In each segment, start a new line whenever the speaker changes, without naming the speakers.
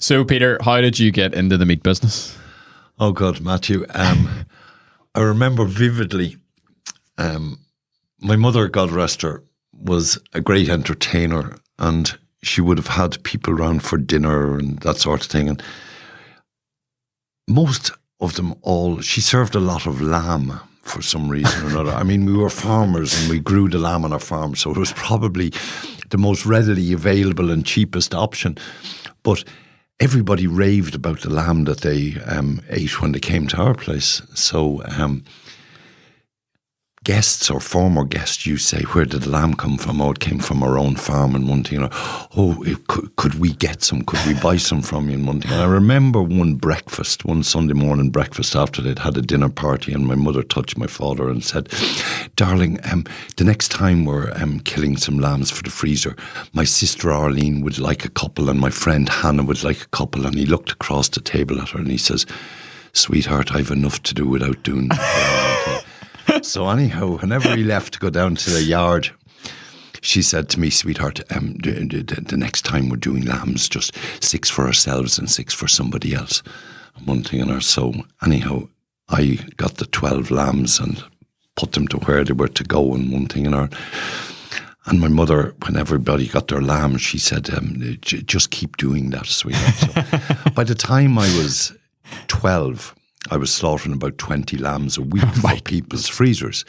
So, Peter, how did you get into the meat business?
Oh, God, Matthew. I remember vividly, my mother, God rest her, was a great entertainer, and she would have had people around for dinner and that sort of thing. And most of them all, she served a lot of lamb for some reason or another. I mean, we were farmers and we grew the lamb on our farm, so it was probably the most readily available and cheapest option. But everybody raved about the lamb that they ate when they came to our place. So guests or former guests, you say, where did the lamb come from? Oh, it came from our own farm and one thing. Could we get some? Could we buy some from you and one thing? And I remember one Sunday morning breakfast after they'd had a dinner party, and my mother touched my father and said, darling, the next time we're killing some lambs for the freezer, my sister Arlene would like a couple and my friend Hannan would like a couple. And he looked across the table at her and he says, sweetheart, I've enough to do without doing So anyhow, whenever he left to go down to the yard, she said to me, sweetheart, the next time we're doing lambs, just 6 for ourselves and 6 for somebody else. And one thing in her. So anyhow, I got the 12 lambs and put them to where they were to go and one thing in her. And my mother, when everybody got their lamb, she said, just keep doing that, sweetheart. So by the time I was 12, I was slaughtering about 20 lambs a week for people's freezers.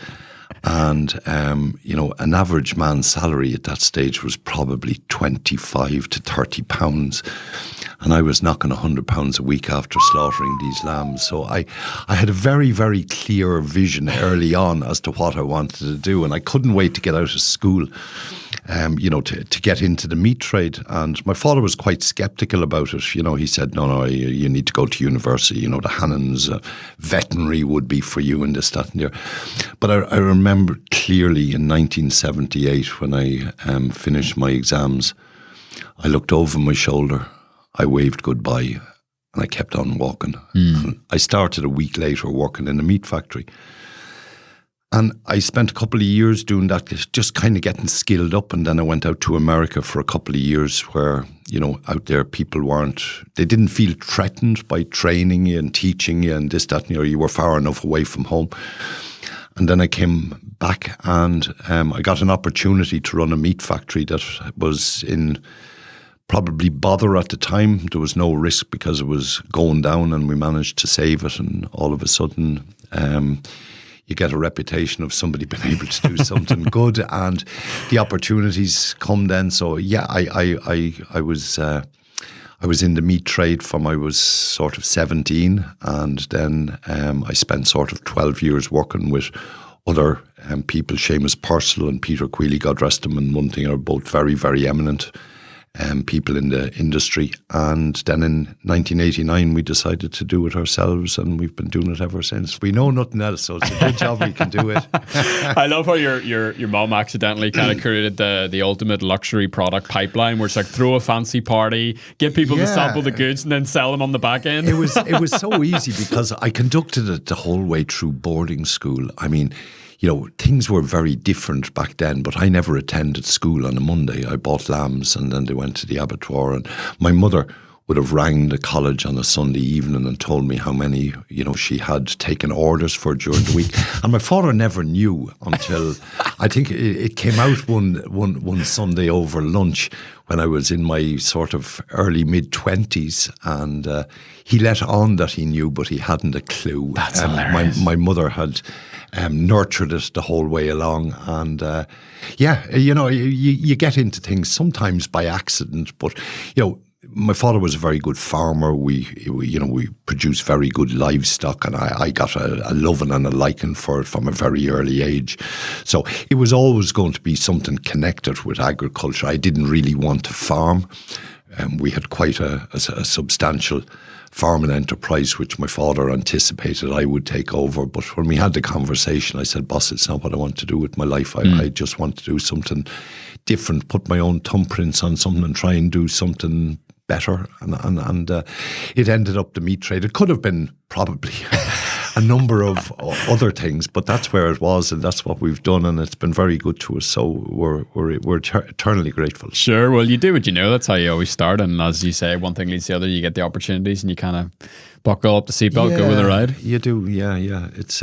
And, an average man's salary at that stage was probably 25 to 30 pounds. And I was knocking £100 a week after slaughtering these lambs. So I had a very, very clear vision early on as to what I wanted to do. And I couldn't wait to get out of school, to get into the meat trade. And my father was quite sceptical about it. He said, no, you need to go to university. The Hannan's veterinary would be for you and this, that and the other. But I remember clearly in 1978 when I finished my exams, I looked over my shoulder, I waved goodbye, and I kept on walking. And I started a week later working in a meat factory. And I spent a couple of years doing that, just kind of getting skilled up. And then I went out to America for a couple of years where, out there people they didn't feel threatened by training you and teaching you and this, that, and the other. You were far enough away from home. And then I came back and I got an opportunity to run a meat factory that was in probably bother at the time. There was no risk because it was going down and we managed to save it. And all of a sudden, you get a reputation of somebody being able to do something good, and the opportunities come then. So yeah, I was in the meat trade from I was sort of 17, and then I spent sort of 12 years working with other people. Seamus Purcell and Peter Queally, God rest them, and one thing, are both very, very eminent people in the industry. And then in 1989 we decided to do it ourselves, and we've been doing it ever since. We know nothing else, so it's a good job we can do it.
I love how your mum accidentally kind of created the ultimate luxury product pipeline, where it's like throw a fancy party, get people to sample the goods, and then sell them on the back end.
It was so easy because I conducted it the whole way through boarding school. I mean, things were very different back then, but I never attended school on a Monday. I bought lambs and then they went to the abattoir, and my mother would have rang the college on a Sunday evening and told me how many, she had taken orders for during the week. And my father never knew until I think it came out one Sunday over lunch when I was in my sort of early mid-20s, and he let on that he knew, but he hadn't a clue.
That's hilarious.
My mother had nurtured it the whole way along, and you get into things sometimes by accident, but my father was a very good farmer. We produced very good livestock, and I got a loving and a liking for it from a very early age. So it was always going to be something connected with agriculture. I didn't really want to farm. We had quite a substantial farming enterprise, which my father anticipated I would take over. But when we had the conversation, I said, boss, it's not what I want to do with my life. I just want to do something different, put my own thumbprints on something and try and do something better. And it ended up the meat trade. It could have been probably a number of other things, but that's where it was, and that's what we've done, and it's been very good to us. So we're eternally grateful.
Sure. Well, you do what you know. That's how you always start. And as you say, one thing leads to the other. You get the opportunities, and you kind of buckle up the seatbelt, go with the ride.
You do, yeah. It's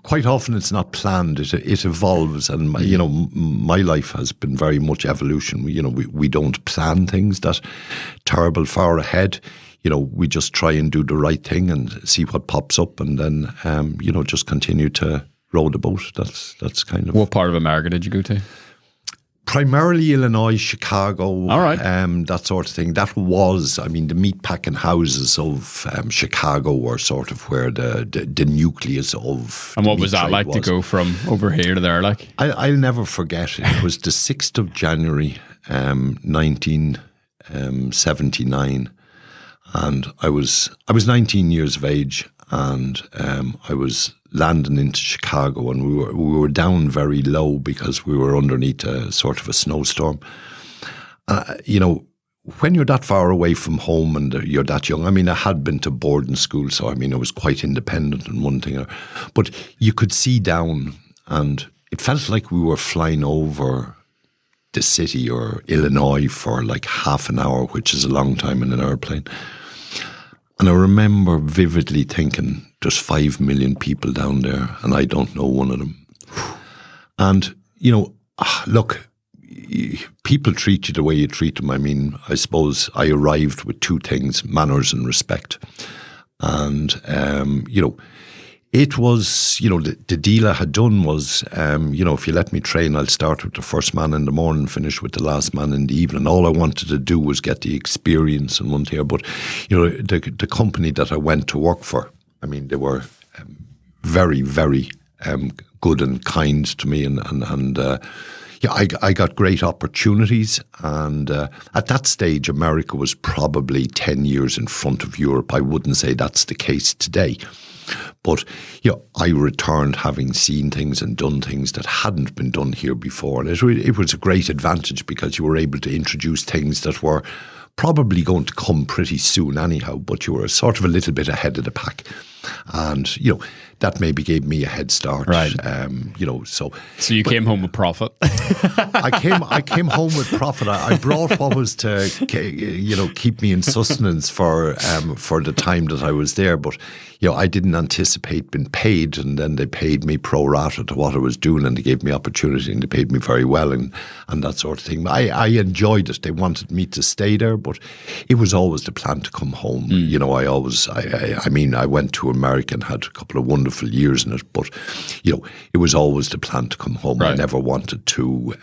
quite often it's not planned. It evolves, and my life has been very much evolution. We don't plan things that terrible far ahead. We just try and do the right thing and see what pops up, and then just continue to row the boat. That's kind of.
What part of America did you go to?
Primarily Illinois, Chicago,
all right.
That sort of thing. That was, the meatpacking houses of Chicago were sort of where the nucleus of.
And what was that like to go from over here to there? Like,
I'll never forget. It was the 6th of January, 1979, and I was 19 years of age, and I was landing into Chicago, and we were down very low because we were underneath a sort of a snowstorm. When you're that far away from home and you're that young, I had been to boarding school, so I was quite independent and one thing, but you could see down, and it felt like we were flying over the city or Illinois for like half an hour, which is a long time in an airplane. And I remember vividly thinking, there's 5 million people down there, and I don't know one of them. And, look, people treat you the way you treat them. I suppose I arrived with two things, manners and respect. And, it was, the deal I had done was, if you let me train, I'll start with the first man in the morning, finish with the last man in the evening. All I wanted to do was get the experience and one thing. But, the company that I went to work for, they were very, very good and kind to me. I got great opportunities. And at that stage, America was probably 10 years in front of Europe. I wouldn't say that's the case today. But, I returned having seen things and done things that hadn't been done here before. And it was a great advantage because you were able to introduce things that were probably going to come pretty soon anyhow, but you were sort of a little bit ahead of the pack. And, that maybe gave me a head start.
Right.
So
you came home with profit.
I came home with profit. I brought what was to, keep me in sustenance for the time that I was there. But, I didn't anticipate being paid, and then they paid me pro rata to what I was doing, and they gave me opportunity, and they paid me very well, and that sort of thing. I enjoyed it. They wanted me to stay there, but it was always the plan to come home. I went to America and had a couple of wonderful years in it, but it was always the plan to come home. Right. I never wanted to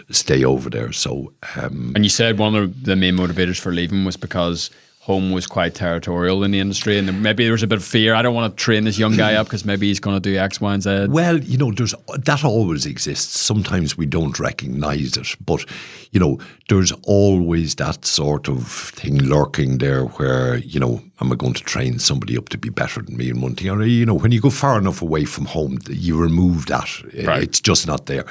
stay over there. So
and you said one of the main motivators for leaving was because home was quite territorial in the industry, and maybe there was a bit of fear. I don't want to train this young guy up because maybe he's going to do X, Y, and Z.
Well, that always exists. Sometimes we don't recognise it, but there's always that sort of thing lurking there where am I going to train somebody up to be better than me in one thing? Or, when you go far enough away from home, you remove that. Right. It's just not there.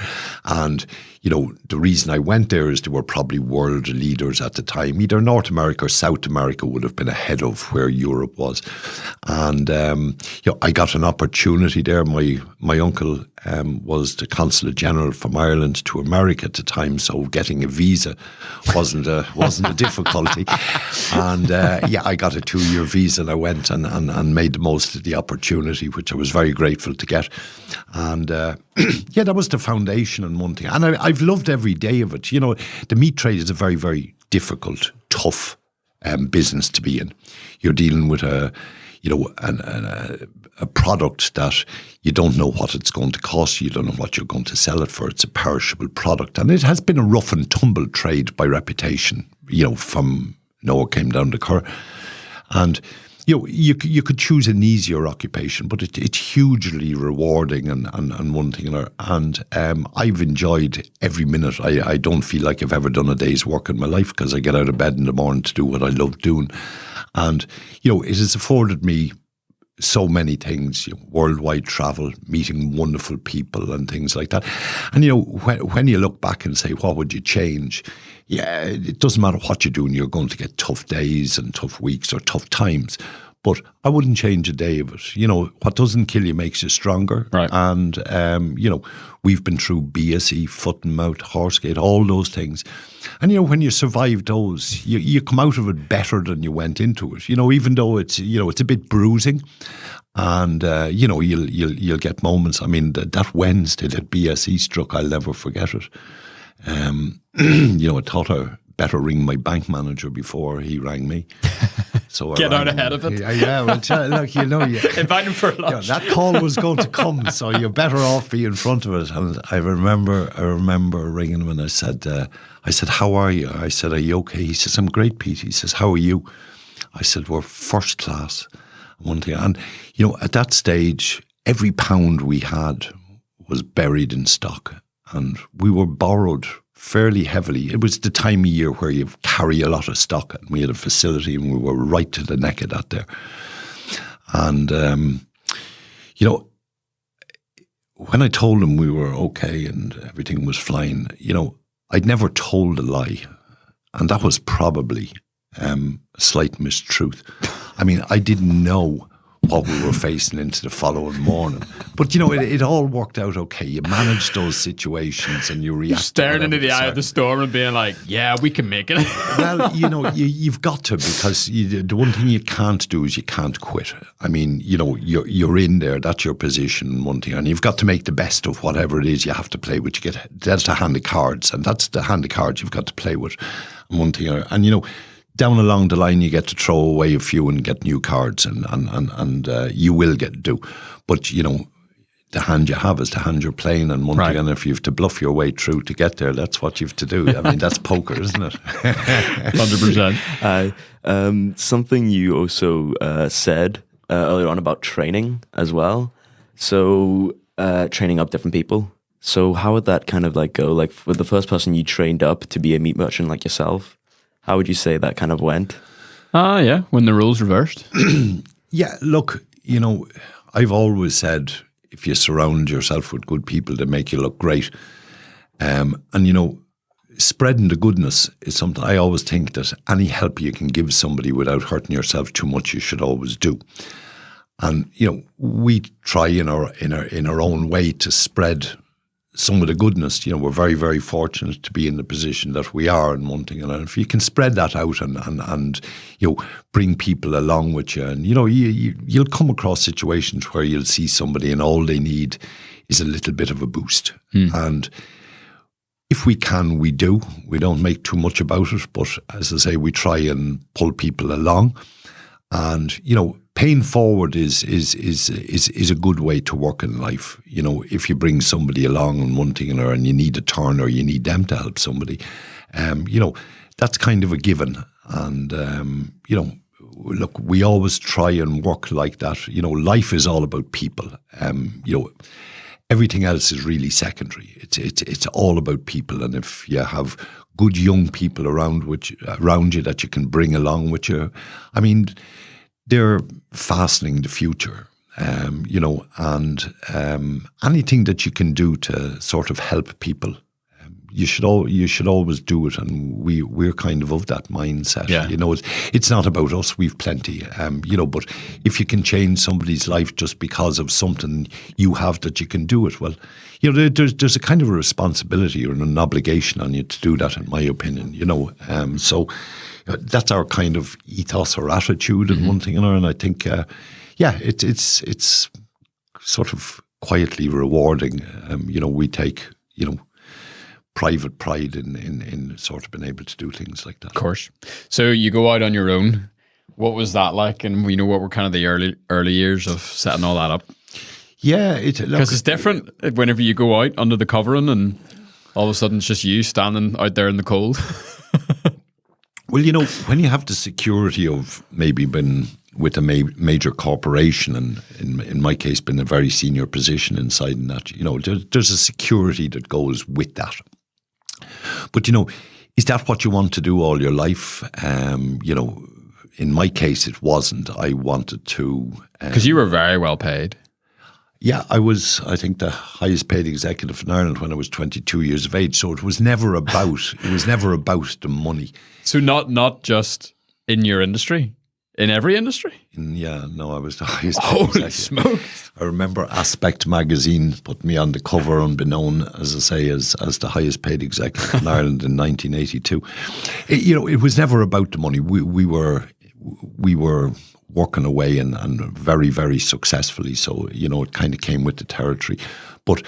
And the reason I went there is they were probably world leaders at the time. Either North America or South America would have been ahead of where Europe was. And, I got an opportunity there. My uncle was the Consulate General from Ireland to America at the time, so getting a visa wasn't a difficulty. And, I got a 2-year visa, and I went and made the most of the opportunity, which I was very grateful to get. And that was the foundation and one thing. And I've loved every day of it. The meat trade is a very, very difficult, tough business to be in. You're dealing with a product that you don't know what it's going to cost. You don't know what you're going to sell it for. It's a perishable product. And it has been a rough and tumble trade by reputation, from Noah came down the Cur. And you could choose an easier occupation, but it's hugely rewarding and one thing. And I've enjoyed every minute. I don't feel like I've ever done a day's work in my life because I get out of bed in the morning to do what I love doing. And, it has afforded me so many things, worldwide travel, meeting wonderful people and things like that. And, when you look back and say, what would you change? Yeah, it doesn't matter what you're doing. You're going to get tough days and tough weeks or tough times. But I wouldn't change a day of it. You know, what doesn't kill you makes you stronger.
Right.
And, you know, we've been through BSE, foot and mouth, horsegate, all those things. And, you know, when you survive those, you come out of it better than you went into it. You know, even though it's, you know, it's a bit bruising. And, you know, you'll get moments. I mean, that Wednesday that BSE struck, I'll never forget it. You know, I thought I better ring my bank manager before he rang me. So
Get out ahead of it.
Yeah, well, look, you know,
invite him for lunch.
That call was going to come, so you're better off being in front of it. And I remember ringing him, and I said, "How are you?" I said, "Are you okay?" He says, "I'm great, Pete." He says, "How are you?" I said, "We're first class." One thing, and you know, at that stage, every pound we had was buried in stock, and we were borrowed fairly heavily. It was the time of year where you carry a lot of stock, and we had a facility, and we were right to the neck of that there. And you know, when I told him we were okay and everything was fine, you know, I'd never told a lie, and that was probably a slight mistruth. I mean, I didn't know what we were facing into the following morning. But, you know, it all worked out okay. You manage those situations and you react.
Staring into the eye of the storm and being like, yeah, we can make it.
Well, you know, you've got to, because the one thing you can't do is you can't quit. I mean, you know, you're in there, that's your position, one thing, and you've got to make the best of whatever it is you have to play with. That's the hand of cards, and that's the hand of cards you've got to play with. And one thing, and you know, down along the line, you get to throw away a few and get new cards, and you will get due. But, you know, the hand you have is the hand you're playing, and one thing, and if you have to bluff your way through to get there, that's what you have to do. I mean, that's poker, isn't it?
100%.
Something you also said earlier on about training as well. So training up different people. So how would that kind of like go? Like, for the first person you trained up to be a meat merchant like yourself, how would you say that kind of went?
Yeah, when the roles reversed.
Yeah, look, you know, I've always said, if you surround yourself with good people, they make you look great. And, you know, spreading the goodness is something I always think that any help you can give somebody without hurting yourself too much, you should always do. And, you know, we try in our own way to spread some of the goodness. You know, we're very, very fortunate to be in the position that we are, and one thing. And if you can spread that out and you know, bring people along with you, and you know, you'll come across situations where you'll see somebody and all they need is a little bit of a boost. And if we can, we do. We don't make too much about it, but as I say, we try and pull people along. And you know, paying forward is a good way to work in life. You know, if you bring somebody along on one thing or another, and you need a turn, or you need them to help somebody, you know, that's kind of a given. And you know, look, we always try and work like that. You know, life is all about people. You know, everything else is really secondary. It's all about people, and if you have good young people around you that you can bring along with you, I mean, they're fastening the future. You know, and anything that you can do to sort of help people, you should always do it. And we're kind of that mindset.
Yeah.
You know, it's not about us. We've plenty. You know, but if you can change somebody's life just because of something you have that you can do it, well, you know, there's a kind of a responsibility or an obligation on you to do that, in my opinion. You know, so that's our kind of ethos or attitude, and one thing another. And I think, yeah, it's sort of quietly rewarding. You know, we take, you know, private pride in sort of being able to do things like that.
Of course. So you go out on your own. What was that like? And we know what were kind of the early years of setting all that up.
Yeah,
because it's different whenever you go out under the covering, and all of a sudden it's just you standing out there in the cold.
Well, you know, when you have the security of maybe been with a major corporation, and in my case, been a very senior position inside in that, you know, there's a security that goes with that. But, you know, is that what you want to do all your life? You know, in my case, it wasn't. I wanted to...
Because you were very well paid.
Yeah, I was, I think, the highest paid executive in Ireland when I was 22 years of age. So it was never about the money.
So not just in your industry? In every industry?
Yeah, no, I was the highest paid
Holy
executive.
smokes.
I remember Aspect magazine put me on the cover unbeknown, as I say, as the highest paid executive in Ireland in 1982. It was never about the money. We were working away and very, very successfully. So, it kind of came with the territory. But,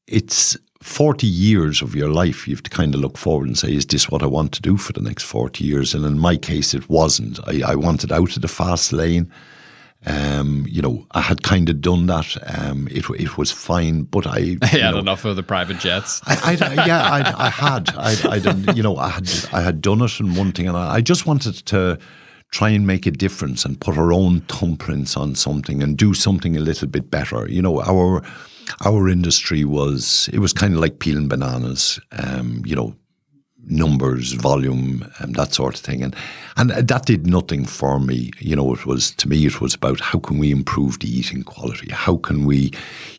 it's 40 years of your life. You have to kind of look forward and say, is this what I want to do for the next 40 years? And in my case, it wasn't. I wanted out of the fast lane. I had kind of done that. It was fine, but I
had enough of the private jets.
I had done it in one thing, and I just wanted to try and make a difference and put our own thumbprints on something and do something a little bit better. Our industry was kind of like peeling bananas, numbers, volume, and that sort of thing. And that did nothing for me. It was about how can we improve the eating quality? How can we,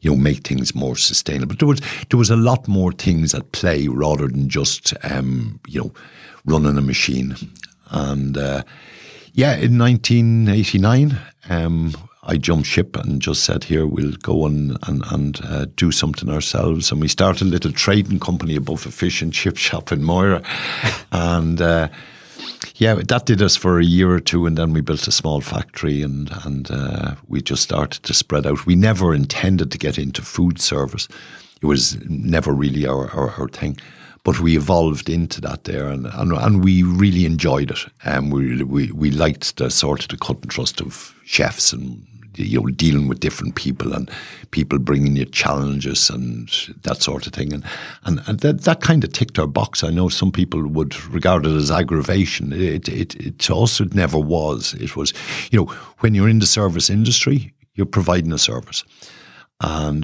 make things more sustainable? There was a lot more things at play rather than just, running a machine. And in 1989, I jumped ship and just said, here, we'll go and do something ourselves. And we started a little trading company above a fish and chip shop in Moira. And that did us for a year or two. And then we built a small factory and we just started to spread out. We never intended to get into food service. It was never really our thing. But we evolved into that there, and we really enjoyed it. And we liked the sort of the cut and thrust of chefs and dealing with different people and people bringing you challenges and that sort of thing. And that kind of ticked our box. I know some people would regard it as aggravation. It also never was. It was, when you're in the service industry, you're providing a service, and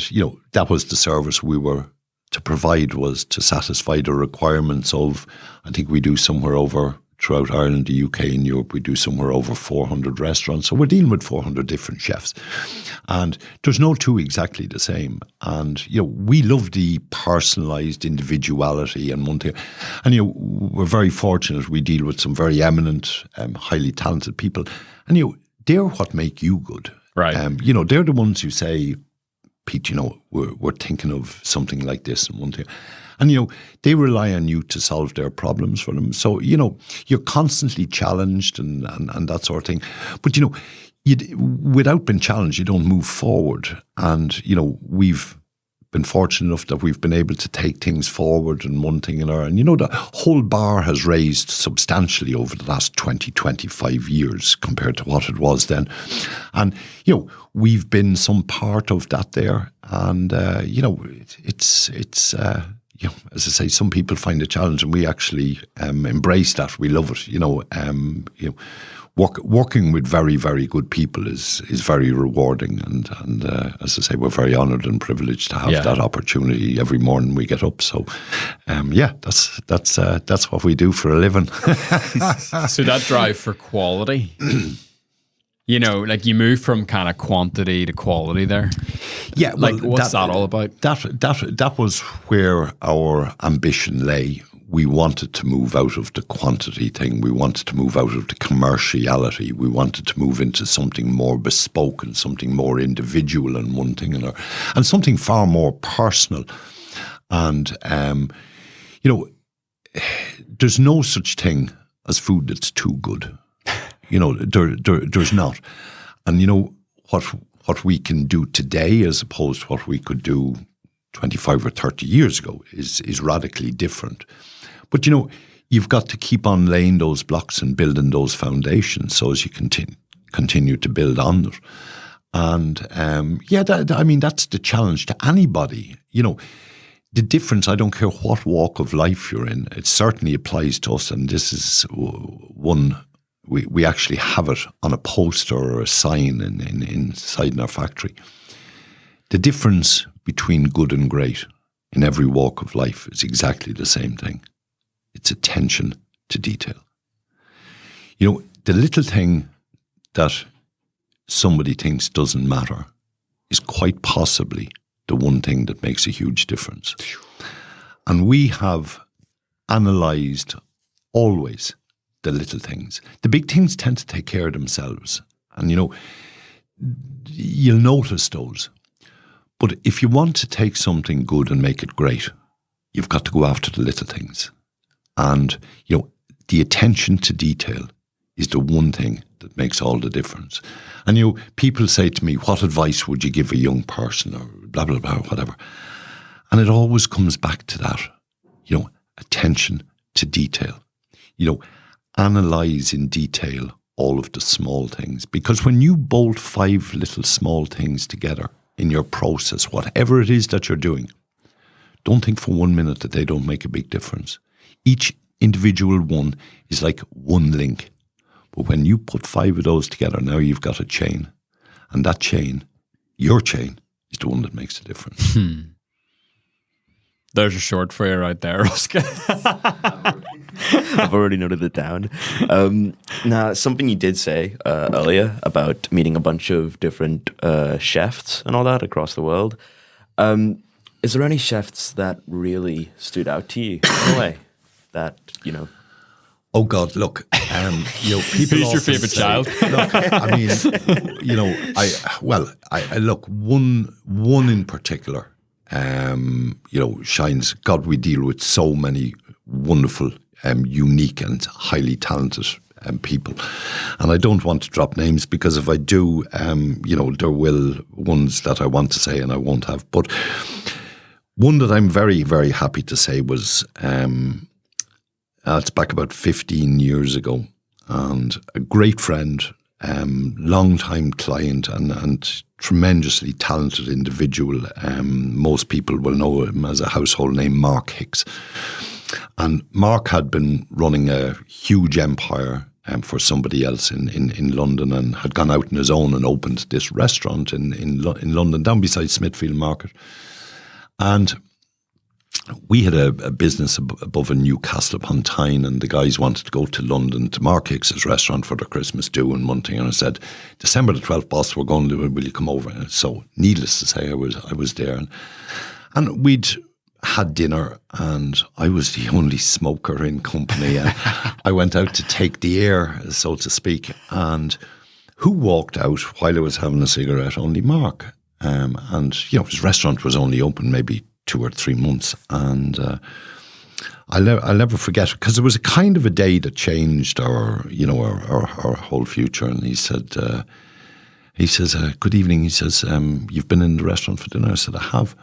that was the service we were to provide, was to satisfy the requirements of, I think we do somewhere over, throughout Ireland, the UK and Europe, we do somewhere over 400 restaurants. So we're dealing with 400 different chefs. And there's no two exactly the same. And, we love the personalised individuality and one thing. And, we're very fortunate. We deal with some very eminent, highly talented people. And, they're what make you good.
Right.
They're the ones who say, Pete, we're thinking of something like this and one thing. And, they rely on you to solve their problems for them. So, you're constantly challenged and that sort of thing. But, without being challenged, you don't move forward. And, we've been fortunate enough that we've been able to take things forward and one thing and another. And, the whole bar has raised substantially over the last 20, 25 years compared to what it was then. And, we've been some part of that there. And, it's as I say, some people find it challenging. We actually embrace that. We love it. Working with very, very good people is very rewarding. And as I say, we're very honoured and privileged to have that opportunity every morning we get up. So, that's what we do for a living.
So that drive for quality. You move from kind of quantity to quality there.
Yeah, well,
what's that all about?
That was where our ambition lay. We wanted to move out of the quantity thing. We wanted to move out of the commerciality. We wanted to move into something more bespoke and something more individual and one thing and something far more personal. And there's no such thing as food that's too good. There's not. And what we can do today as opposed to what we could do 25 or 30 years ago is radically different. But, you've got to keep on laying those blocks and building those foundations so as you continue to build on it. And, that's the challenge to anybody. The difference, I don't care what walk of life you're in, it certainly applies to us. And this is one... We actually have it on a poster or a sign inside in our factory. The difference between good and great in every walk of life is exactly the same thing. It's attention to detail. The little thing that somebody thinks doesn't matter is quite possibly the one thing that makes a huge difference. And we have analysed always the little things. The big things tend to take care of themselves. And, you'll notice those. But if you want to take something good and make it great, you've got to go after the little things. And, the attention to detail is the one thing that makes all the difference. And, people say to me, what advice would you give a young person or blah, blah, blah, whatever. And it always comes back to that, attention to detail. Analyze in detail all of the small things. Because when you bolt 5 little small things together in your process, whatever it is that you're doing, don't think for 1 minute that they don't make a big difference. Each individual one is like one link. But when you put 5 of those together, now you've got a chain. And that chain, your chain, is the one that makes the difference.
There's a short for you right there, Oscar.
I've already noted it down. Now, something you did say earlier about meeting a bunch of different chefs and all that across the world. Is there any chefs that really stood out to you in a way that,
Oh God! Look, people.
Who's your favorite child?
Look, I mean, I look one in particular. Shines. God, we deal with so many wonderful, unique, and highly talented people, and I don't want to drop names because if I do, there will ones that I want to say and I won't have. But one that I'm very, very happy to say was. It's back about 15 years ago, and a great friend, long-time client, and tremendously talented individual. Most people will know him as a household name, Mark Hicks. And Mark had been running a huge empire for somebody else in London, and had gone out on his own and opened this restaurant in London, down beside Smithfield Market. And we had a business above in Newcastle upon Tyne, and the guys wanted to go to London to Mark Hicks's restaurant for their Christmas do and one thing. And I said, December the 12th, boss, we're going to do it. Will you come over? And so, needless to say, I was there, and we'd had dinner, and I was the only smoker in company. And I went out to take the air, so to speak. And who walked out while I was having a cigarette? Only Mark. And his restaurant was only open maybe 2 or 3 months, and I'll never forget, because it was a kind of a day that changed our whole future. And he said, good evening. He says, you've been in the restaurant for dinner? I said, I have.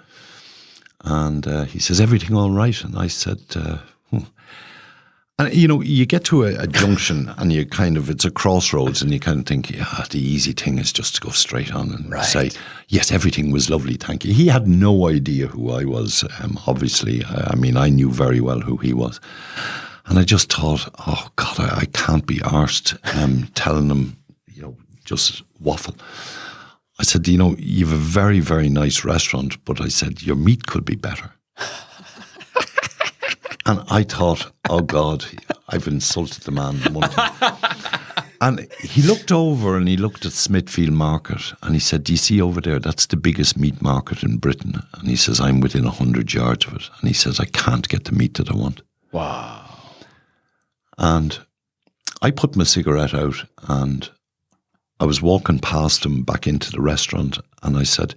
And he says, everything all right? And I said, And you get to a junction and you it's a crossroads, and you kind of think, the easy thing is just to go straight on and say, yes, everything was lovely, thank you. He had no idea who I was, obviously. I knew very well who he was. And I just thought, oh God, I can't be arsed telling him, just waffle. I said, you have a very, very nice restaurant, but I said, your meat could be better. And I thought, oh God, I've insulted the man. And he looked over and he looked at Smithfield Market and he said, do you see over there, that's the biggest meat market in Britain. And he says, I'm within 100 yards of it. And he says, I can't get the meat that I want.
Wow.
And I put my cigarette out and I was walking past him back into the restaurant, and I said,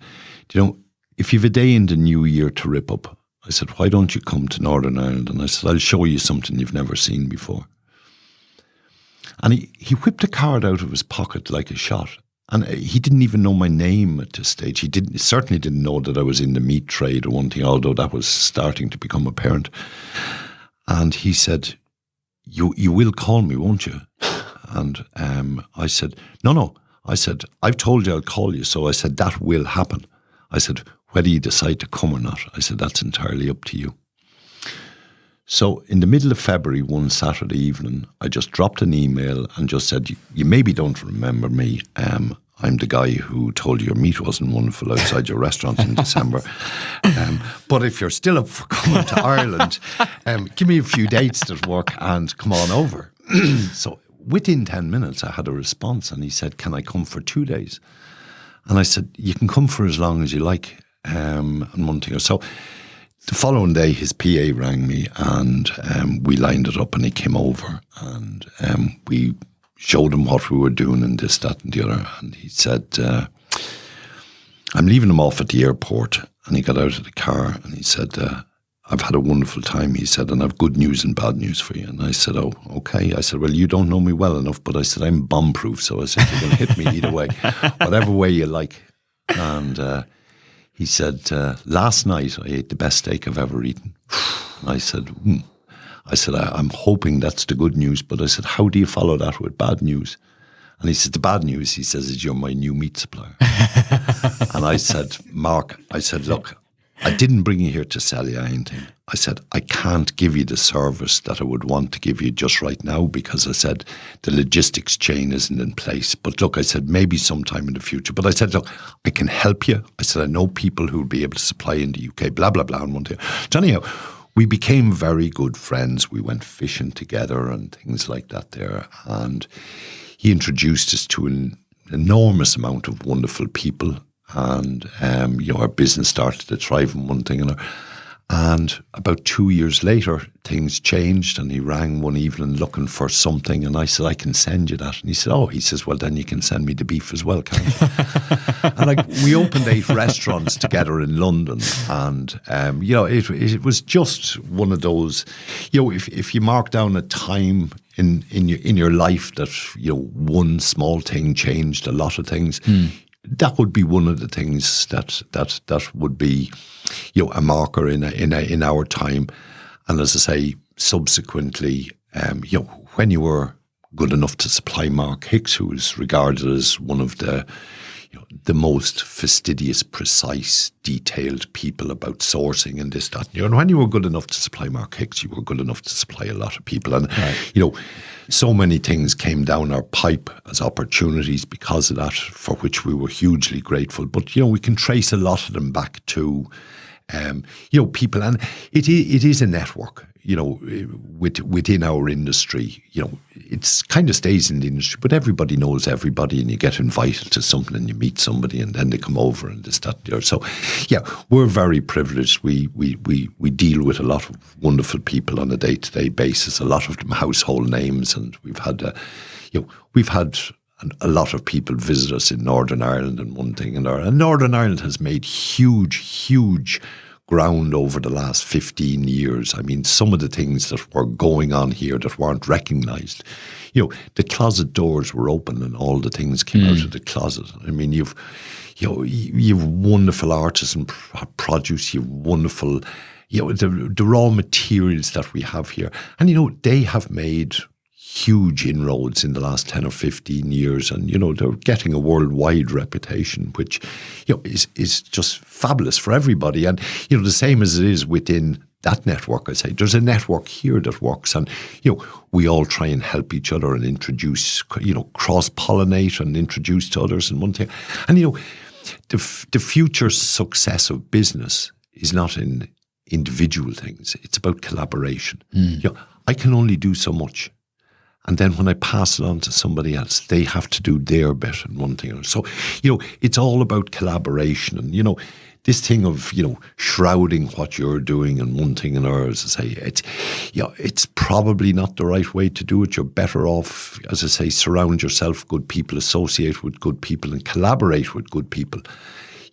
if you've a day in the new year to rip up, I said, why don't you come to Northern Ireland? And I said, I'll show you something you've never seen before. And he whipped a card out of his pocket like a shot. And he didn't even know my name at this stage. He certainly didn't know that I was in the meat trade or one thing, although that was starting to become apparent. And he said, you will call me, won't you? And I said, no. I said, I've told you I'll call you. So I said, that will happen. I said, whether you decide to come or not, I said, that's entirely up to you. So in the middle of February, one Saturday evening, I just dropped an email and just said, you maybe don't remember me. I'm the guy who told you your meat wasn't wonderful outside your restaurant in December. But if you're still up for coming to Ireland, give me a few dates that work and come on over. So within 10 minutes, I had a response, and he said, can I come for 2 days? And I said, you can come for as long as you like. And one thing. So The following day, his PA rang me, and we lined it up, and he came over, and we showed him what we were doing and this, that, and the other. And he said, I'm leaving him off at the airport. And he got out of the car, and he said, I've had a wonderful time, he said, and I've good news and bad news for you. And I said, oh, okay. I said, well, you don't know me well enough, but I said, I'm bomb-proof. So I said, you're going to hit me either way, whatever way you like. And he said, last night I ate the best steak I've ever eaten. I said, I'm hoping that's the good news. But I said, how do you follow that with bad news? And he said, the bad news, he says, is you're my new meat supplier. And I said, Mark, I said, look, I didn't bring you here to sell you anything. I said, I can't give you the service that I would want to give you just right now, because I said, the logistics chain isn't in place. But look, I said, maybe sometime in the future. But I said, look, I can help you. I said, I know people who will be able to supply in the UK, blah, blah, blah. And one thing. So anyhow, we became very good friends. We went fishing together and things like that there. And he introduced us to an enormous amount of wonderful people. And, our business started to thrive in one thing and another. And about 2 years later, things changed, and he rang one evening looking for something, and I said, I can send you that. And he said, he says, well, then you can send me the beef as well, can't you? And we opened 8 restaurants together in London, and, it was just one of those, if you mark down a time in your life that, one small thing changed a lot of things, that would be one of the things that would be, a marker in our time. And as I say, subsequently, when you were good enough to supply Mark Hicks, who is regarded as one of the most fastidious, precise, detailed people about sourcing and this, that. And when you were good enough to supply Mark Hicks, you were good enough to supply a lot of people. And, so many things came down our pipe as opportunities because of that, for which we were hugely grateful. But, we can trace a lot of them back to, people. And it is a network, within our industry. It's kind of stays in the industry, but everybody knows everybody, and you get invited to something and you meet somebody and then they come over and this, that, the other. So, we're very privileged. We deal with a lot of wonderful people on a day-to-day basis, a lot of them household names, and we've had a lot of people visit us in Northern Ireland and one thing and another. And Northern Ireland has made huge ground over the last 15 years. I mean, some of the things that were going on here that weren't recognised. The closet doors were open and all the things came out of the closet. I mean, you've wonderful artisan produce, you've wonderful, the raw materials that we have here. And, they have made huge inroads in the last 10 or 15 years, and they're getting a worldwide reputation, which is just fabulous for everybody. And the same as it is within that network, I say there's a network here that works, and we all try and help each other and introduce, cross-pollinate and introduce to others and one thing. And the future success of business is not in individual things, it's about collaboration. I can only do so much. And then when I pass it on to somebody else, they have to do their bit and one thing or another. So, it's all about collaboration. And, this thing of, shrouding what you're doing and one thing and another, as I say, it's probably not the right way to do it. You're better off, as I say, surround yourself with good people, associate with good people and collaborate with good people.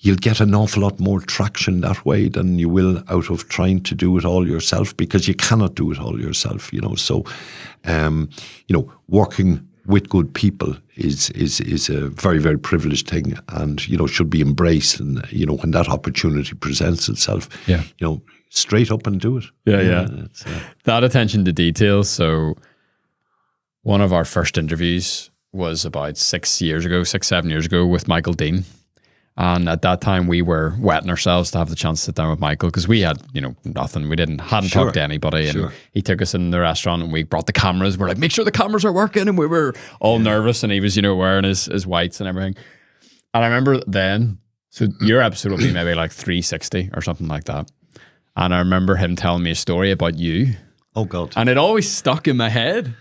You'll get an awful lot more traction that way than you will out of trying to do it all yourself, because you cannot do it all yourself, So, working with good people is a very, very privileged thing, and, should be embraced. And, when that opportunity presents itself, straight up and do it.
Yeah. That attention to detail. So one of our first interviews was about 7 years ago with Michael Dean. And at that time, we were wetting ourselves to have the chance to sit down with Michael, because we had, nothing. We hadn't talked to anybody. And he took us in the restaurant and we brought the cameras. We're like, make sure the cameras are working. And we were all nervous, and he was, wearing his whites and everything. And I remember then, so your episode will be maybe like 360 or something like that. And I remember him telling me a story about you.
Oh, God.
And it always stuck in my head.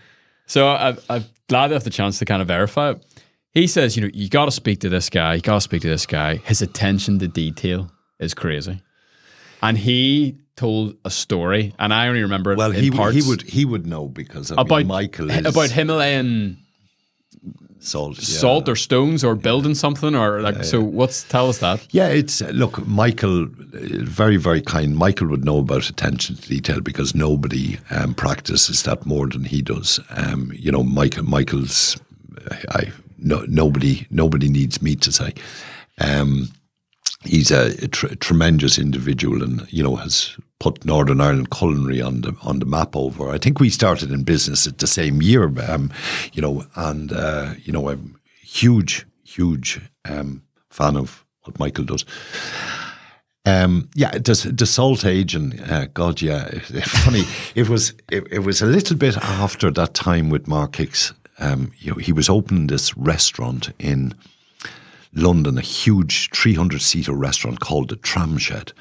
So I'm glad I have the chance to kind of verify it. He says, you got to speak to this guy. His attention to detail is crazy. And he told a story, and I only remember it
Well,
in parts.
he would know because
about
Michael is
about Himalayan
salt,
salt or stones or building something or like. So tell us that.
Yeah, it's look, Michael, very, very kind. Michael would know about attention to detail because nobody practices that more than he does. Michael's, nobody needs me to say. He's a tremendous individual, and has put Northern Ireland culinary on the map over. I think we started in business at the same year, I'm huge fan of what Michael does. The salt aging, God, yeah, funny. It was a little bit after that time with Mark Hicks. He was opening this restaurant in London, a huge 300-seater restaurant called the Tram Shed.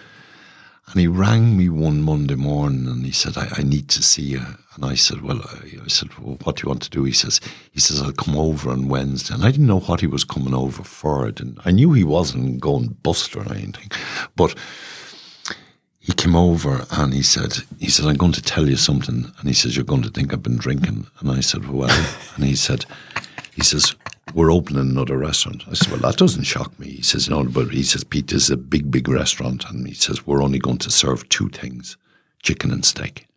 And he rang me one Monday morning and he said, I need to see you. And I said, well, what do you want to do? He says, I'll come over on Wednesday. And I didn't know what he was coming over for. I knew he wasn't going bust or anything. But he came over and he said, I'm going to tell you something. And he says, you're going to think I've been drinking. And I said, well, and he says, we're opening another restaurant. I said, well, that doesn't shock me. He says, no, but he says, Pete, this is a big, big restaurant. And he says, we're only going to serve two things, chicken and steak.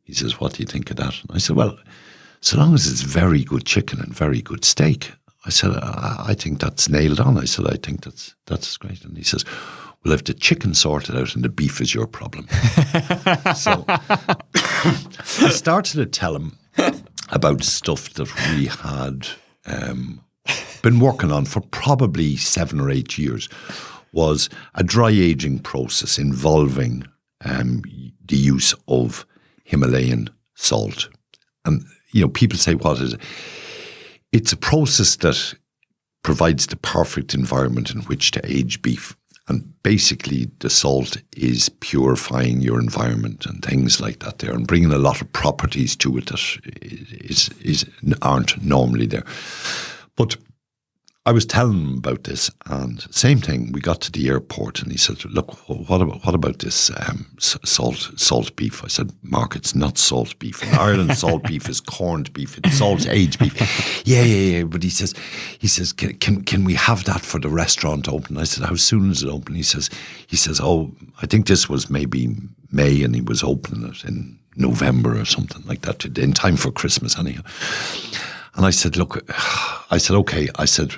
He says, what do you think of that? And I said, well, so long as it's very good chicken and very good steak. I said, I think that's nailed on. I said, I think that's great. And he says, well, if the chicken's sorted out and the beef is your problem. So I started to tell him about stuff that we had been working on for probably 7 or 8 years, was a dry aging process involving the use of Himalayan salt. And, people say, what is it? It's a process that provides the perfect environment in which to age beef. And basically the salt is purifying your environment and things like that there, and bringing a lot of properties to it that aren't normally there. But I was telling him about this, and same thing, we got to the airport and he said, look, what about this salt beef? I said, Mark, it's not salt beef. In Ireland, salt beef is corned beef, it's salt aged beef. Yeah. But he says, can we have that for the restaurant open? I said, how soon is it open? He says, oh, I think this was maybe May and he was opening it in November or something like that, in time for Christmas anyhow. And I said, look, okay. I said,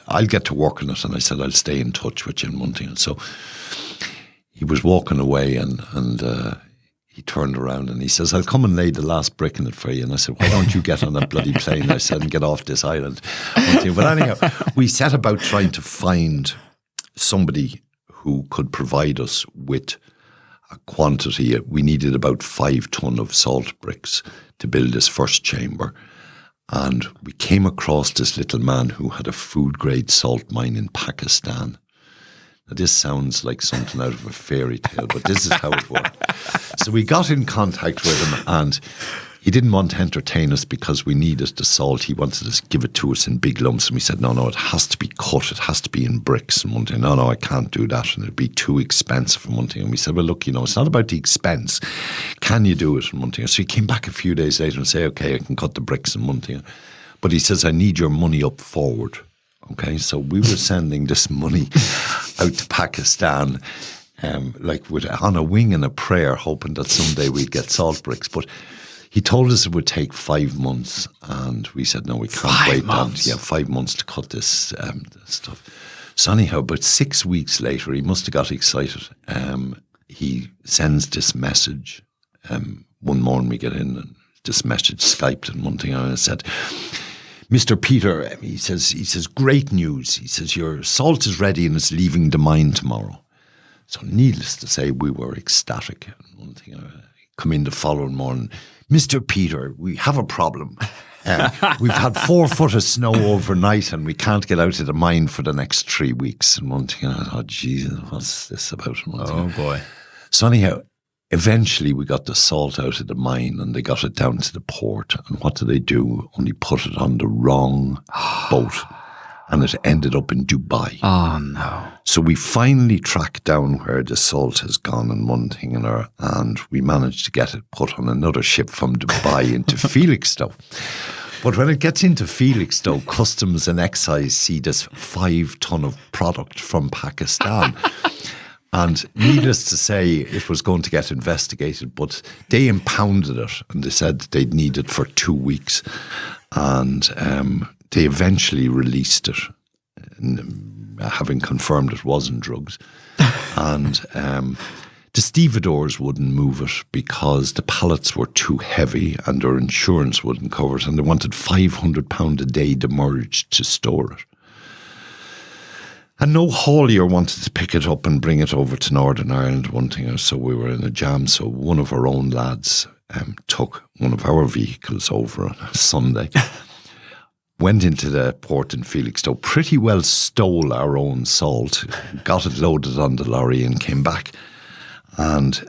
I'll get to work on it. And I said, I'll stay in touch with you in one thing. And so he was walking away and he turned around and he says, I'll come and lay the last brick in it for you. And I said, why don't you get on that bloody plane? I said, and get off this island. But anyhow, we set about trying to find somebody who could provide us with a quantity. We needed about 5 ton of salt bricks to build this first chamber. And we came across this little man who had a food-grade salt mine in Pakistan. Now, this sounds like something out of a fairy tale, but this is how it worked. So we got in contact with him, and he didn't want to entertain us because we needed the salt. He wanted to give it to us in big lumps. And we said, no, it has to be cut. It has to be in bricks. And one thing, no, I can't do that. And it'd be too expensive and one thing. And we said, well, look, it's not about the expense. Can you do it? And one thing. So he came back a few days later and said, okay, I can cut the bricks and one thing. But he says, I need your money up forward. Okay, so we were sending this money out to Pakistan, on a wing and a prayer, hoping that someday we'd get salt bricks. But he told us it would take 5 months, and we said, no, we can't wait that. Yeah, 5 months to cut this stuff. So anyhow, about 6 weeks later, he must have got excited. He sends this message. One morning we get in, and this message Skyped and one thing, and I said, Mr. Peter, he says, great news. He says, your salt is ready and it's leaving the mine tomorrow. So needless to say, we were ecstatic. And one thing, I come in the following morning, Mr. Peter, we have a problem. We've had 4 foot of snow overnight and we can't get out of the mine for the next 3 weeks. And one thing, I thought, Jesus, what's this about?
Oh, boy.
So anyhow, eventually we got the salt out of the mine and they got it down to the port. And what did they do? Only put it on the wrong boat. And it ended up in Dubai.
Oh, no.
So we finally tracked down where the salt has gone and one thing and another, and we managed to get it put on another ship from Dubai into Felixstowe. But when it gets into Felixstowe, Customs and Excise see this 5 ton of product from Pakistan. And needless to say, it was going to get investigated, but they impounded it and they said they'd need it for 2 weeks. And they eventually released it, having confirmed it wasn't drugs. And the stevedores wouldn't move it because the pallets were too heavy and their insurance wouldn't cover it. And they wanted £500 a day demurraged to store it. And no haulier wanted to pick it up and bring it over to Northern Ireland, one thing or so. We were in a jam, so one of our own lads took one of our vehicles over on a Sunday, went into the port in Felixstowe, pretty well stole our own salt, got it loaded on the lorry and came back. And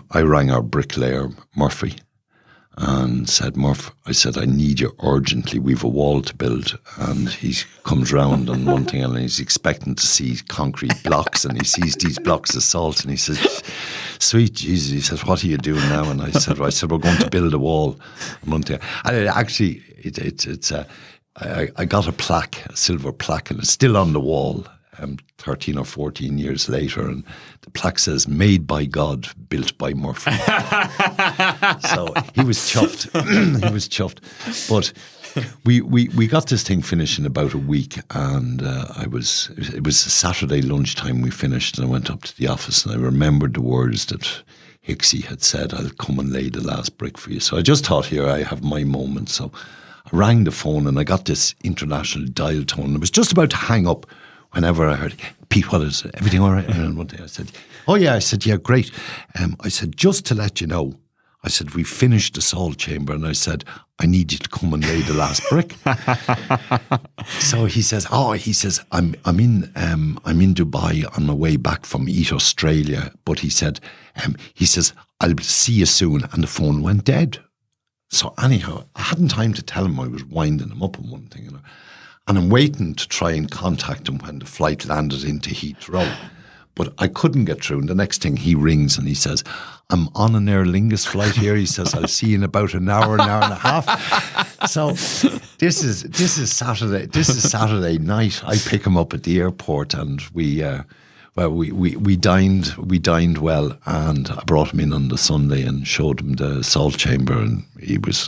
I rang our bricklayer, Murphy, and said, Murph, I said, I need you urgently. We've a wall to build. And he comes round on one thing and he's expecting to see concrete blocks and he sees these blocks of salt and he says, sweet Jesus, he says, what are you doing now? And I said, we're going to build a wall. And actually, I got a plaque, a silver plaque, and it's still on the wall. 13 or 14 years later, and the plaque says, made by God, built by Murphy. So he was chuffed. He was chuffed. But we got this thing finished in about a week, and it was a Saturday lunchtime we finished, and I went up to the office, and I remembered the words that Hicksy had said, I'll come and lay the last brick for you. So I just thought, here, I have my moment. So I rang the phone, and I got this international dial tone. I was just about to hang up whenever I heard, Pete, what is it? Everything all right? And one day I said, oh yeah. I said, yeah, great. I said, just to let you know, I said, we finished the salt chamber, and I said, I need you to come and lay the last brick. So he says, I'm in Dubai on my way back from Eat Australia. But he says, I'll see you soon. And the phone went dead. So anyhow, I hadn't time to tell him. I was winding him up on one thing, and I'm waiting to try and contact him when the flight landed into Heathrow. But I couldn't get through. And the next thing he rings and he says, I'm on an Aer Lingus flight here. He says, I'll see you in about an hour and a half. So this is Saturday. This is Saturday night. I pick him up at the airport, and we dined well, and I brought him in on the Sunday and showed him the salt chamber, and he was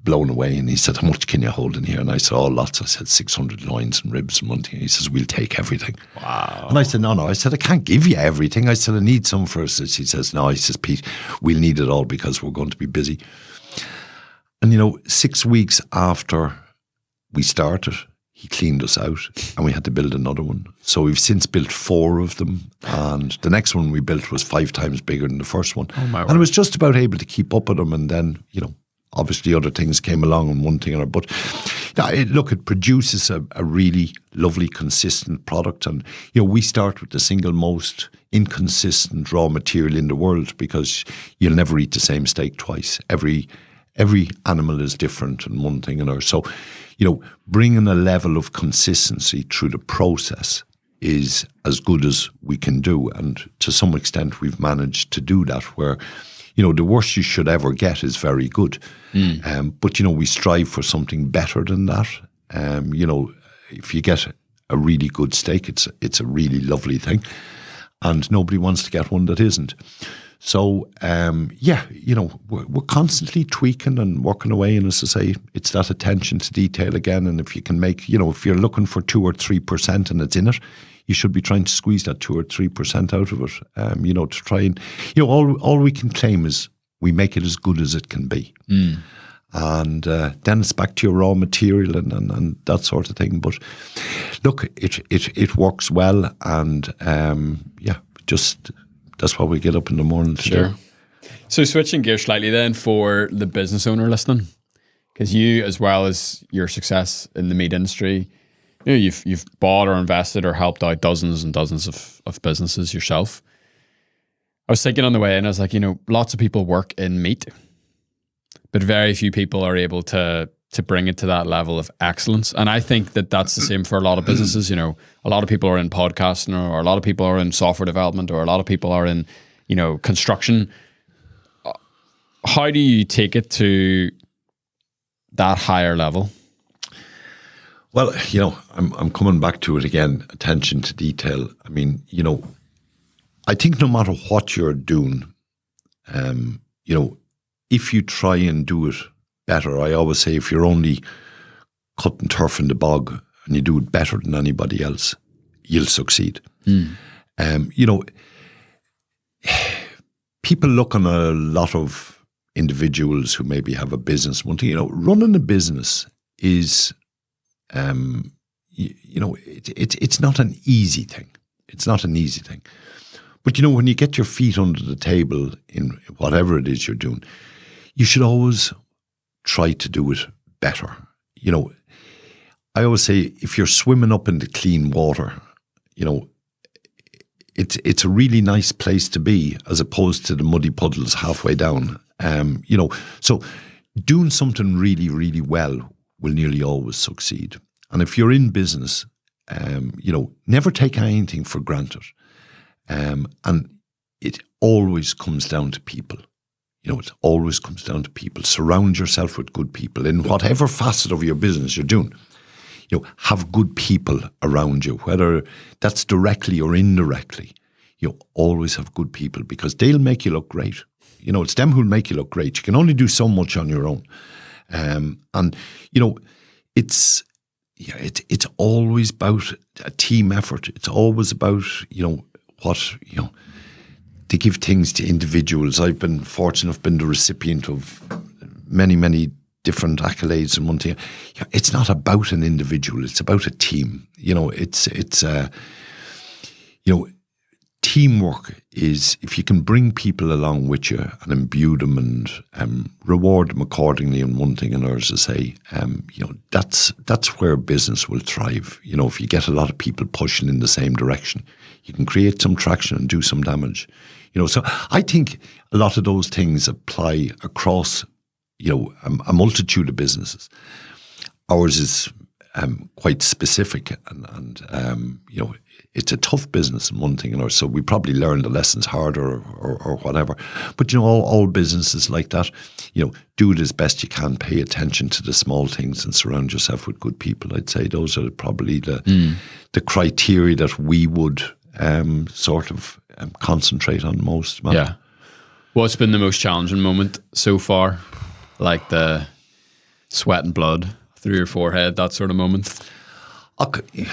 blown away, and he said, how much can you hold in here? And I said, oh, lots. I said 600 loins and ribs and one thing. He says, we'll take everything. Wow. And I said, no. I said, I can't give you everything. I said, I need some for us. He says, no. He says, Pete, we'll need it all because we're going to be busy. And 6 weeks after we started, he cleaned us out, and we had to build another one. So we've since built 4 of them, and the next one we built was 5 times bigger than the first one. Oh my word. And I was just about able to keep up with them, and then, obviously other things came along and one thing or another. But it produces a really lovely, consistent product. And, we start with the single most inconsistent raw material in the world, because you'll never eat the same steak twice. Every animal is different and one thing or another. So, bringing a level of consistency through the process is as good as we can do. And to some extent, we've managed to do that, where, the worst you should ever get is very good. But, we strive for something better than that. If you get a really good steak, it's a really lovely thing. And nobody wants to get one that isn't. So, we're constantly tweaking and working away. And as I say, it's that attention to detail again. And if you can make, if you're looking for 2 or 3% and it's in it, you should be trying to squeeze that 2 or 3% out of it, to try and, all we can claim is we make it as good as it can be. And then it's back to your raw material and that sort of thing. But look, it works well. And, that's why we get up in the morning to do.
So switching gears slightly then for the business owner listening, because you, as well as your success in the meat industry, you've bought or invested or helped out dozens and dozens of businesses yourself. I was thinking on the way in, I was like, lots of people work in meat, but very few people are able to to bring it to that level of excellence. And I think that that's the same for a lot of businesses. You know, a lot of people are in podcasting, or a lot of people are in software development, or a lot of people are in, you know, construction. How do you take it to that higher level?
Well, you know, I'm coming back to it again, attention to detail. I mean, you know, I think no matter what you're doing, you know, if you try and do it better, I always say if you're only cutting turf in the bog and you do it better than anybody else, you'll succeed. You know, people look on a lot of individuals who maybe have a business. One thing, you know, running a business is, you know, it's not an easy thing. It's not an easy thing. But, you know, when you get your feet under the table in whatever it is you're doing, you should always try to do it better. You know, I always say if you're swimming up in the clean water, you know, it's a really nice place to be as opposed to the muddy puddles halfway down. You know, so doing something really, really well will nearly always succeed. And if you're in business, you know, never take anything for granted. And it always comes down to people. You know, it always comes down to people. Surround yourself with good people in whatever facet of your business you're doing. You know, have good people around you, whether that's directly or indirectly. You know, always have good people because they'll make you look great. You know, it's them who'll make you look great. You can only do so much on your own. And, you know, it's always about a team effort. It's always about, you know, they give things to individuals. I've been fortunate enough, been the recipient of many, many different accolades and one thing. It's not about an individual. It's about a team. You know, it's you know, teamwork is if you can bring people along with you and imbue them and reward them accordingly in one thing and others to say, you know, that's where business will thrive. You know, if you get a lot of people pushing in the same direction, you can create some traction and do some damage. You know, so I think a lot of those things apply across, you know, a multitude of businesses. Ours is quite specific and you know, it's a tough business in one thing and another, so we probably learn the lessons harder or whatever. But, you know, all businesses like that, you know, do it as best you can, pay attention to the small things and surround yourself with good people. I'd say those are probably the criteria that we would sort of concentrate on most. Matt.
Yeah. What's been the most challenging moment so far? Like the sweat and blood through your forehead, that sort of moment?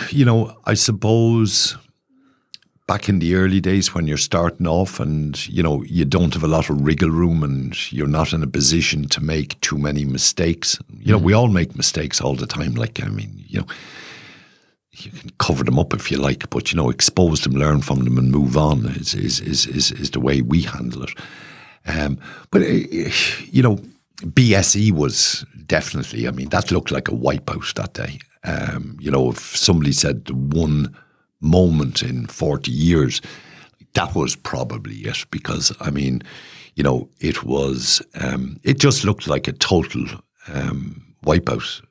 You know, I suppose back in the early days when you're starting off and, you know, you don't have a lot of wriggle room and you're not in a position to make too many mistakes. You know, we all make mistakes all the time. Like, I mean, you know, you can cover them up if you like, but, you know, expose them, learn from them and move on is the way we handle it. But, you know, BSE was definitely, I mean, that looked like a wipeout that day. You know, if somebody said the one moment in 40 years, that was probably it. Because, I mean, you know, it was, it just looked like a total wipeout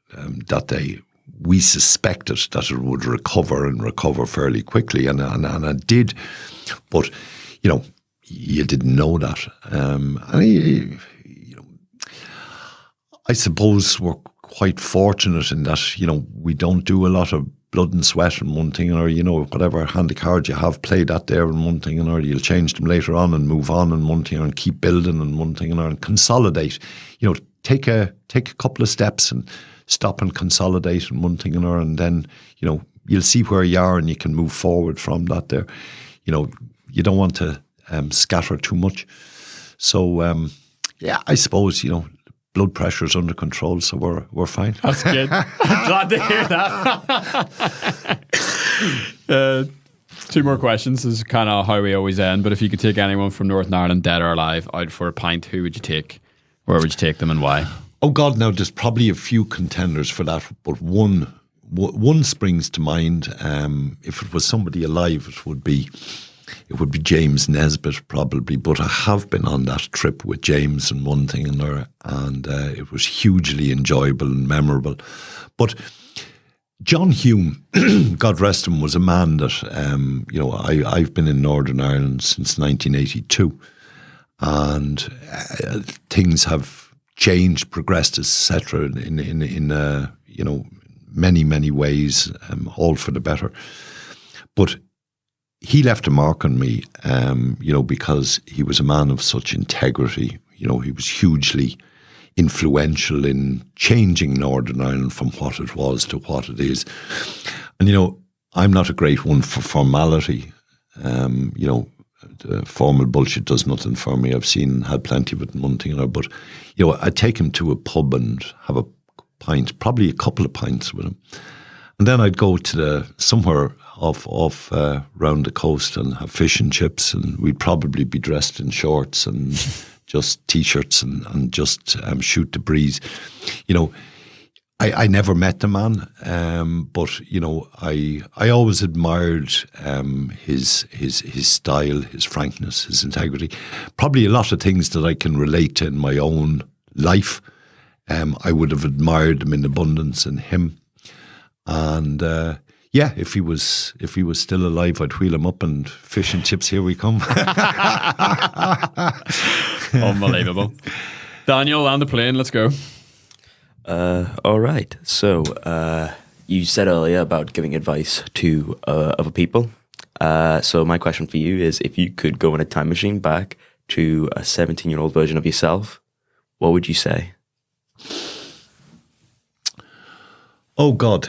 that day. We suspected that it would recover fairly quickly, and it did. But, you know, you didn't know that. You know, I suppose we're quite fortunate in that, you know, we don't do a lot of blood and sweat in one thing, or, you know, whatever hand of cards you have, play that there in one thing, or you'll change them later on and move on in one thing, and keep building in one thing, and consolidate. You know, take a couple of steps and stop and consolidate in one thing, and then, you know, you'll see where you are and you can move forward from that there. You know, you don't want to scatter too much. So, yeah, I suppose, you know, blood pressure's under control, so we're fine.
That's good. I'm glad to hear that. 2 more questions. This is kind of how we always end, but if you could take anyone from Northern Ireland, dead or alive, out for a pint, who would you take? Where would you take them and why?
Oh God, now there's probably a few contenders for that, but one springs to mind. If it was somebody alive, it would be it would be James Nesbitt probably, but I have been on that trip with James and one thing and another, and it was hugely enjoyable and memorable. But John Hume, God rest him, was a man that, I've been in Northern Ireland since 1982, and things have changed, progressed, etc. in many, many ways, all for the better. But he left a mark on me, because he was a man of such integrity. He was hugely influential in changing Northern Ireland from what it was to what it is. And, I'm not a great one for formality. The formal bullshit does nothing for me. I've had plenty of it in one thing or another. But, I'd take him to a pub and have a pint, probably a couple of pints with him. And then I'd go to somewhere off round the coast and have fish and chips, and we'd probably be dressed in shorts and just T-shirts and just shoot the breeze. I never met the man, but I always admired his style, his frankness, his integrity. Probably a lot of things that I can relate to in my own life. I would have admired them in abundance in him, and if he was still alive, I'd wheel him up and fish and chips. Here we come.
Unbelievable. Daniel, land the plane. Let's go.
All right. So you said earlier about giving advice to other people. So my question for you is, if you could go in a time machine back to a 17-year-old version of yourself, what would you say?
Oh, God.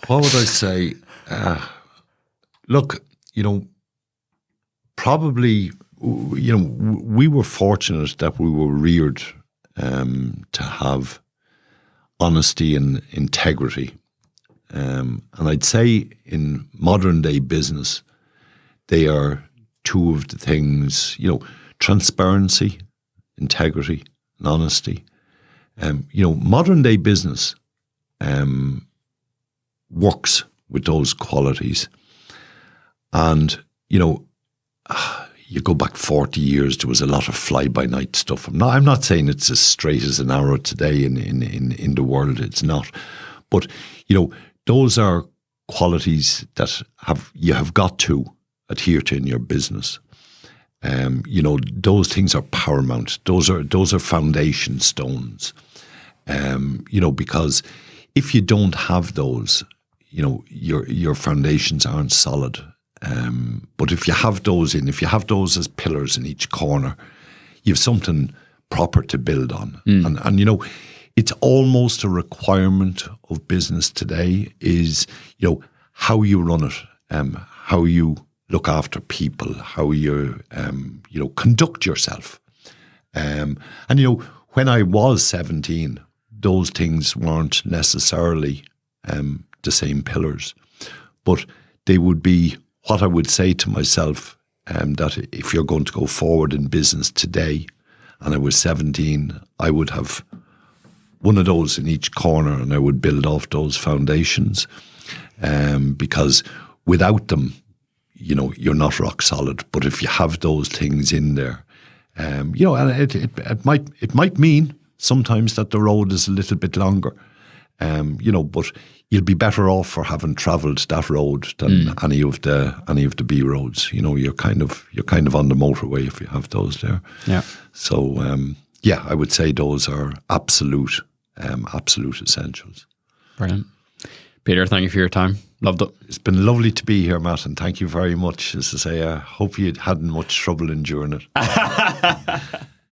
What would I say? Look, probably, we were fortunate that we were reared to have honesty and integrity. And I'd say in modern day business, they are two of the things, transparency, integrity, and honesty. Modern day business works with those qualities. And, you go back 40 years, there was a lot of fly-by-night stuff. I'm not saying it's as straight as an arrow today in the world. It's not. But, those are qualities that you have got to adhere to in your business. Those things are paramount. Those are foundation stones. Because if you don't have those, your foundations aren't solid. But if you have those as pillars in each corner, you have something proper to build on. And it's almost a requirement of business today is, how you run it, how you look after people, how you, conduct yourself. And when I was 17, those things weren't necessarily the same pillars, but they would be what I would say to myself, that if you're going to go forward in business today, and I was 17, I would have one of those in each corner, and I would build off those foundations, because without them, you're not rock solid. But if you have those things in there, and it might mean sometimes that the road is a little bit longer, but you'll be better off for having travelled that road than any of the B roads. You're kind of on the motorway if you have those there.
Yeah.
So I would say those are absolute essentials.
Brilliant. Peter, thank you for your time. Loved it.
It's been lovely to be here, Matt, and thank you very much. As I say, I hope you hadn't much trouble enduring it.